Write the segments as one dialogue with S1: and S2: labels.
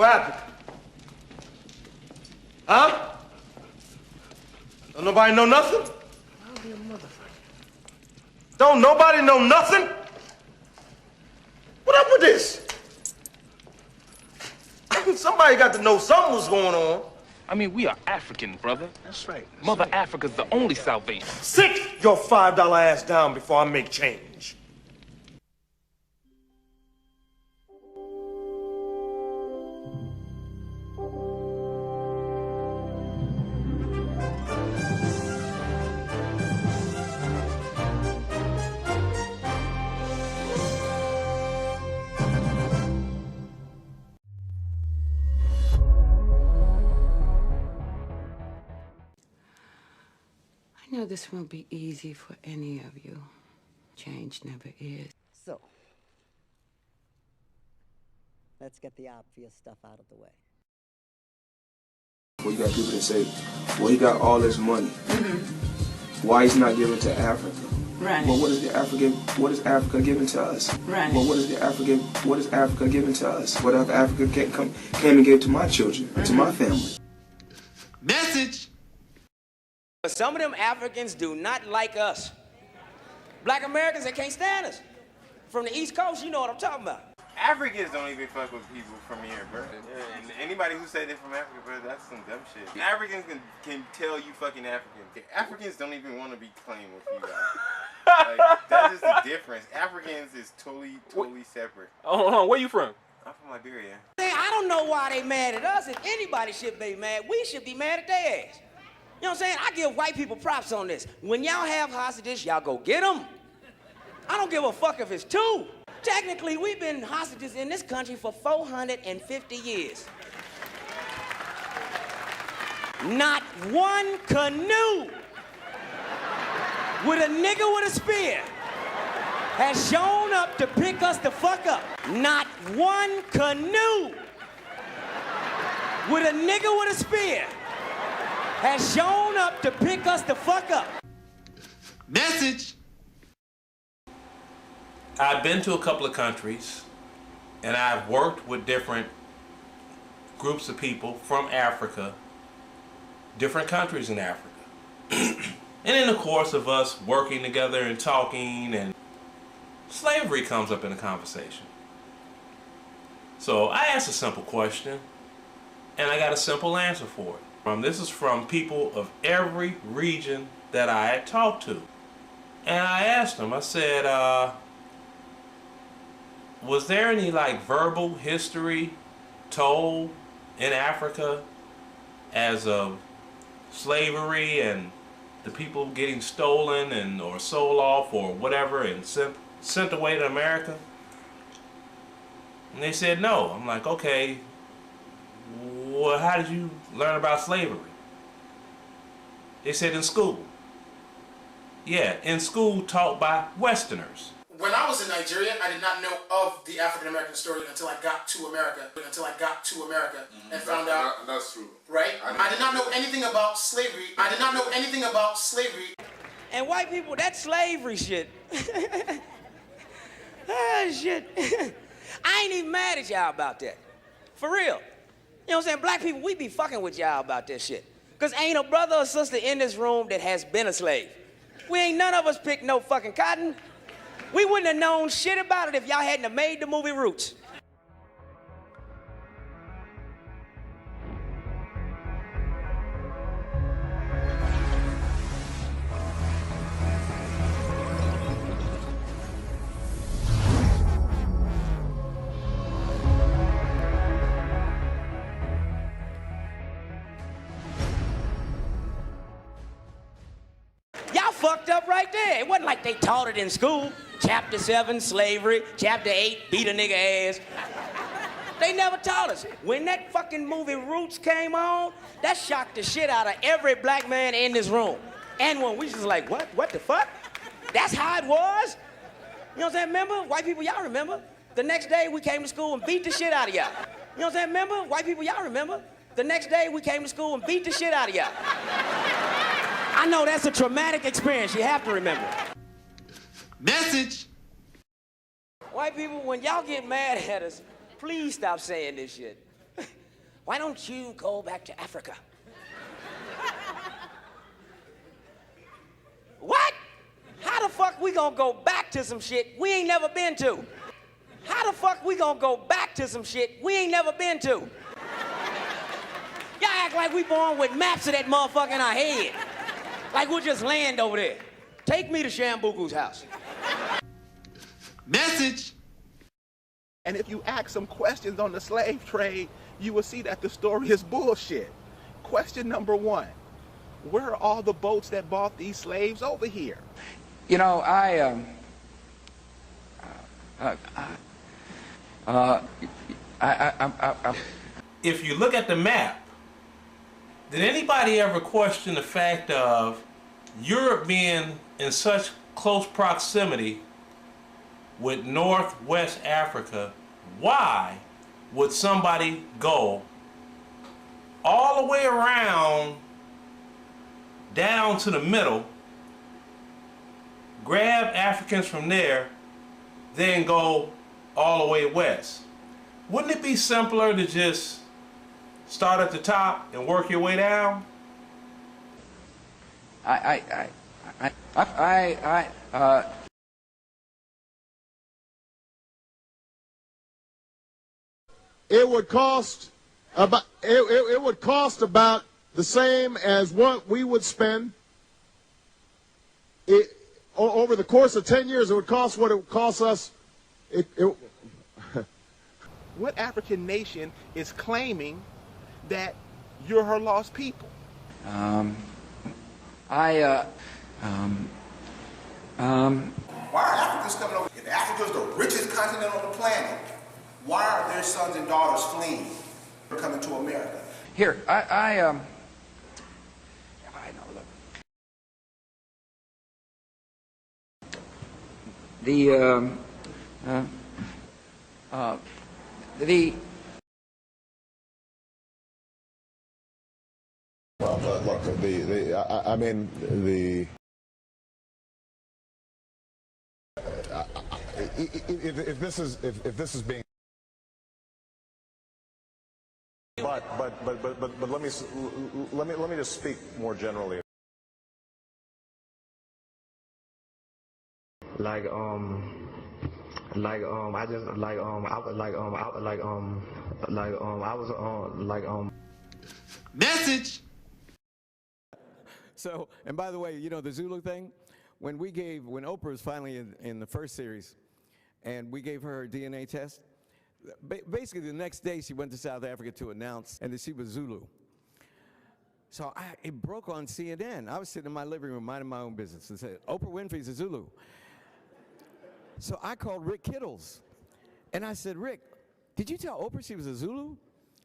S1: happened? Huh? Don't nobody know nothing?
S2: I'll be a motherfucker.
S1: Don't nobody know nothing? What up with this? Somebody got to know something was going on.
S3: I mean, we are African, brother.
S2: That's right.
S3: Mother Africa's the only salvation.
S1: Sit your $5 ass down before I make change.
S4: I know this won't be easy for any of you. Change never is.
S5: So, let's get the obvious stuff out of the way.
S6: Well, you got people that say, well, he got all this money. Why he's not giving to Africa?
S4: Right.
S6: Well, what is Africa giving to us?
S4: Right.
S6: Well, what is Africa giving to us? What if Africa came and gave to my children, to my family?
S7: Message! Some of them Africans do not like us. Black Americans, they can't stand us. From the East Coast, you know what I'm talking about.
S8: Africans don't even fuck with people from here, bro. And anybody who say they're from Africa, bro, that's some dumb shit. Africans can tell you fucking African. Africans don't even want to be claimed with you guys. Like, that's just the difference. Africans is totally separate.
S3: Oh, hold on, where you from?
S8: I'm from Liberia.
S7: I don't know why they mad at us. If anybody should be mad, we should be mad at their ass. You know what I'm saying? I give white people props on this. When y'all have hostages, y'all go get them. I don't give a fuck if it's 2. Technically, we've been hostages in this country for 450 years. Not one canoe with a nigga with a spear has shown up to pick us the fuck up. Not one canoe with a nigga with a spear has shown up to pick us the fuck up. Message.
S9: I've been to a couple of countries, and I've worked with different groups of people from Africa, different countries in Africa. And in the course of us working together and talking, and slavery comes up in the conversation. So I asked a simple question, and I got a simple answer for it. This is from people of every region that I had talked to. And I asked them, I said, was there any like verbal history told in Africa as of slavery and the people getting stolen and or sold off or whatever and sent away to America? And they said no. I'm like, okay, well, how did you learn about slavery? They said in school. Yeah, in school taught by Westerners.
S10: When I was in Nigeria, I did not know of the African American story until I got to America. And found out.
S8: That's true.
S10: Right? I did not know anything about slavery.
S7: And white people, that slavery shit. Ah, shit. I ain't even mad at y'all about that. For real. You know what I'm saying? Black people, we be fucking with y'all about this shit. Because ain't a brother or sister in this room that has been a slave. We ain't none of us picked no fucking cotton. We wouldn't have known shit about it if y'all hadn't have made the movie Roots. Y'all fucked up right there. It wasn't like they taught it in school. Chapter 7, slavery. Chapter 8, beat a nigga ass. They never taught us. When that fucking movie Roots came on, that shocked the shit out of every black man in this room. And when we was like, what? What the fuck? That's how it was? You know what I'm saying? Remember? White people, y'all remember? The next day we came to school and beat the shit out of y'all. You know what I'm saying? Remember? White people, y'all remember? The next day we came to school and beat the shit out of y'all. I know that's a traumatic experience. You have to remember. Message. White people, when y'all get mad at us, please stop saying this shit. Why don't you go back to Africa? What? How the fuck we gonna go back to some shit we ain't never been to? How the fuck we gonna go back to some shit we ain't never been to? Y'all act like we born with maps of that motherfucker in our head. Like we'll just land over there. Take me to Shambuku's house.
S1: Message. And if you ask some questions on the slave trade, you will see that the story is bullshit. Question number one, where are all the boats that brought these slaves over here?
S11: You know,
S9: If you look at the map, did anybody ever question the fact of Europe being in such close proximity with Northwest Africa? Why would somebody go all the way around down to the middle, grab Africans from there, then go all the way west? Wouldn't it be simpler to just start at the top and work your way down?
S12: It would cost about it would cost about the same as what we would spend over the course of 10 years. It would cost what it would cost us.
S1: What African nation is claiming that you're her lost people?
S11: Why
S13: are Africans coming over? If Africa is the richest continent on the planet, why are their sons and daughters fleeing or coming to America?
S11: Here, I know, look.
S12: Well, look, I mean, if this is being, but let me just speak more generally.
S1: Message.
S14: So, and by the way, you know the Zulu thing? When Oprah was finally in the first series, and we gave her DNA test, basically the next day she went to South Africa to announce and that she was Zulu. So it broke on CNN. I was sitting in my living room minding my own business and said, Oprah Winfrey's a Zulu. So I called Rick Kittles, and I said, Rick, did you tell Oprah she was a Zulu?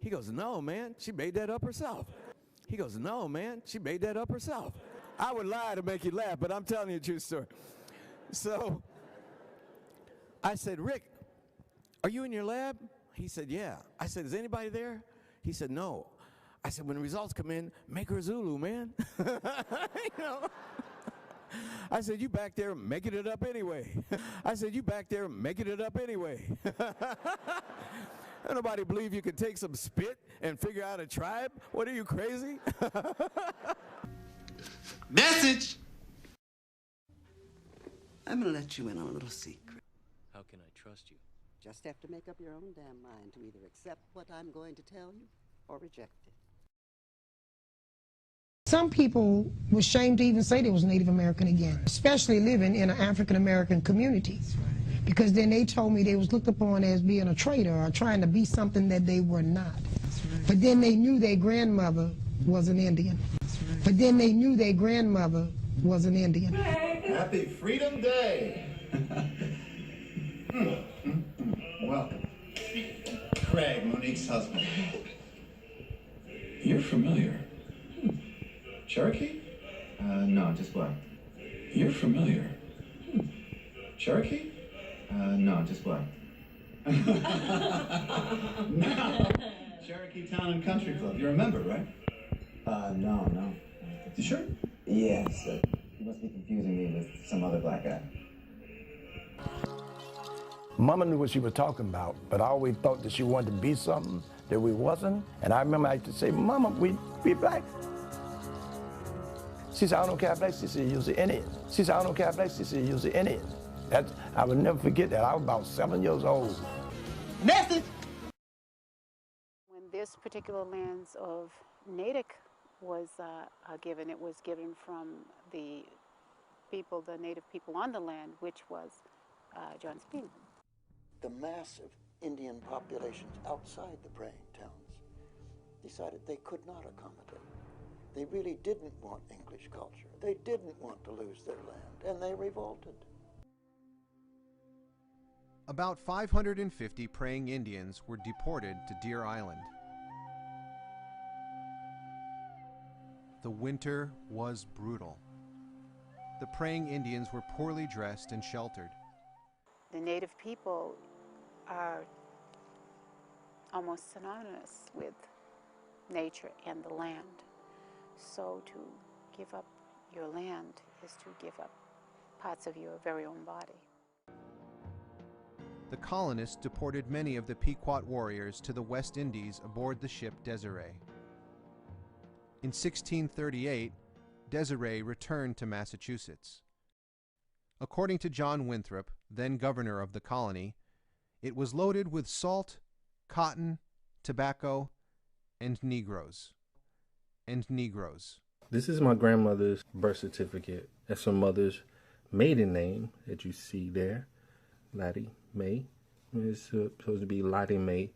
S14: He goes, no, man, she made that up herself. He goes, no, man, she made that up herself. I would lie to make you laugh, but I'm telling you a true story. So I said, Rick, are you in your lab? He said, yeah. I said, is anybody there? He said, no. I said, when the results come in, make her Zulu, man. You know? I said, you back there making it up anyway. I said, you back there making it up anyway. Nobody believe you can take some spit and figure out a tribe? What are you, crazy?
S1: Message.
S4: I'm gonna let you in on a little secret.
S2: How can I trust you?
S5: Just have to make up your own damn mind to either accept what I'm going to tell you or reject it.
S15: Some people were ashamed to even say they was Native American again, especially living in an African American community. Because then they told me they was looked upon as being a traitor or trying to be something that they were not. But then they knew their grandmother was an Indian. But then they knew their grandmother was an Indian.
S12: Happy Freedom Day.
S16: Welcome. Craig, Monique's husband.
S17: You're familiar. Cherokee?
S16: No, just black.
S17: You're familiar. Cherokee?
S16: No, just black.
S17: No. Cherokee Town and Country Club. You're a member, right?
S16: No.
S17: You sure?
S16: Yes. You must be confusing me with some other black guy.
S18: Mama knew what she was talking about, but I always thought that she wanted to be something that we wasn't. And I remember I used to say, Mama, we black. She said, I don't care how black. She said, you're the Indian. She said, I don't care how black. She said, you're the Indian. I will never forget that. I was about 7 years old.
S19: Message! When this particular lens of Natick was given, it was given from the people, the native people on the land, which was John Speed.
S20: The massive Indian populations outside the praying towns decided they could not accommodate. They really didn't want English culture. They didn't want to lose their land, and they revolted.
S21: About 550 praying Indians were deported to Deer Island. The winter was brutal. The praying Indians were poorly dressed and sheltered.
S19: The native people are almost synonymous with nature and the land. So to give up your land is to give up parts of your very own body.
S21: The colonists deported many of the Pequot warriors to the West Indies aboard the ship Desiree. In 1638, Desiree returned to Massachusetts. According to John Winthrop, then governor of the colony, it was loaded with salt, cotton, tobacco, and Negroes.
S22: This is my grandmother's birth certificate. That's her mother's maiden name that you see there, Lottie Mae. It's supposed to be Lottie Mae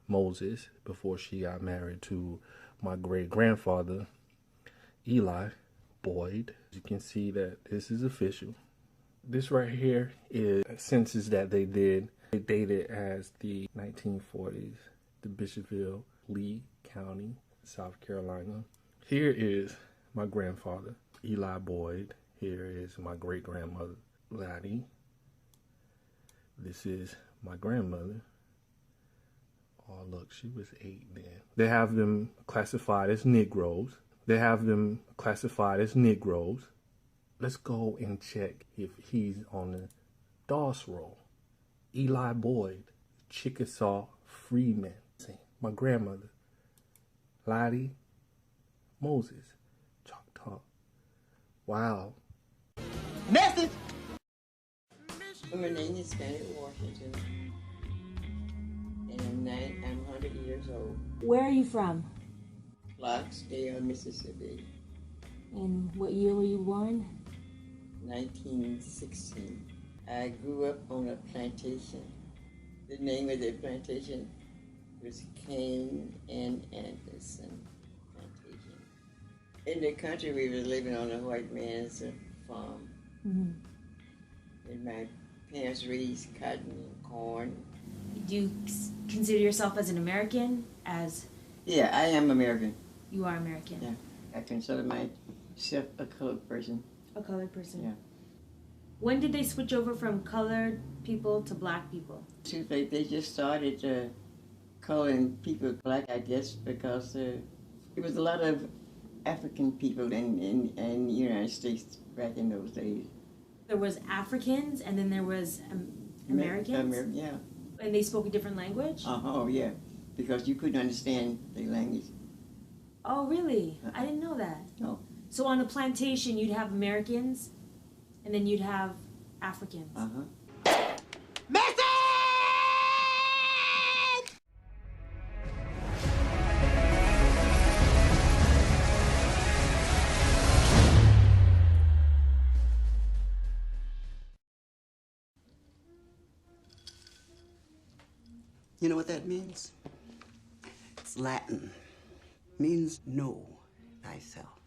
S22: Moses before she got married to my great-grandfather, Eli Boyd. You can see that this is official. This right here is a census that they did. They dated as the 1940s, the Bishopville, Lee County, South Carolina. Here is my grandfather, Eli Boyd. Here is my great-grandmother, Lottie. This is my grandmother. Oh, look, she was 8 then. They have them classified as Negroes. Let's go and check if he's on the DOS roll. Eli Boyd, Chickasaw Freeman. My grandmother, Lottie Moses, Choctaw. Wow.
S19: Message!
S23: My name is Fanny Washington, and I'm 100 years old.
S24: Where are you from?
S23: Clarksdale, Mississippi.
S24: And what year were you born?
S23: 1916. I grew up on a plantation. The name of the plantation was Kane and Anderson Plantation. In the country, we were living on a white man's farm.
S24: Mm-hmm.
S23: And my parents raised cotton and corn.
S24: Do you consider yourself as an American?
S23: Yeah, I am American.
S24: You are American?
S23: Yeah. I consider myself a colored person.
S24: A colored person?
S23: Yeah.
S24: When did they switch over from colored people to black people?
S23: They just started calling people black, I guess, because there was a lot of African people in the United States back in those days.
S24: There was Africans, and then there was Americans?
S23: Yeah.
S24: And they spoke a different language?
S23: Oh, yeah, because you couldn't understand the language.
S24: Oh, really? I didn't know that.
S23: No.
S24: So on a plantation, you'd have Americans, and then you'd have Africans.
S19: Message!
S5: You know what that means? It's Latin. Means know thyself.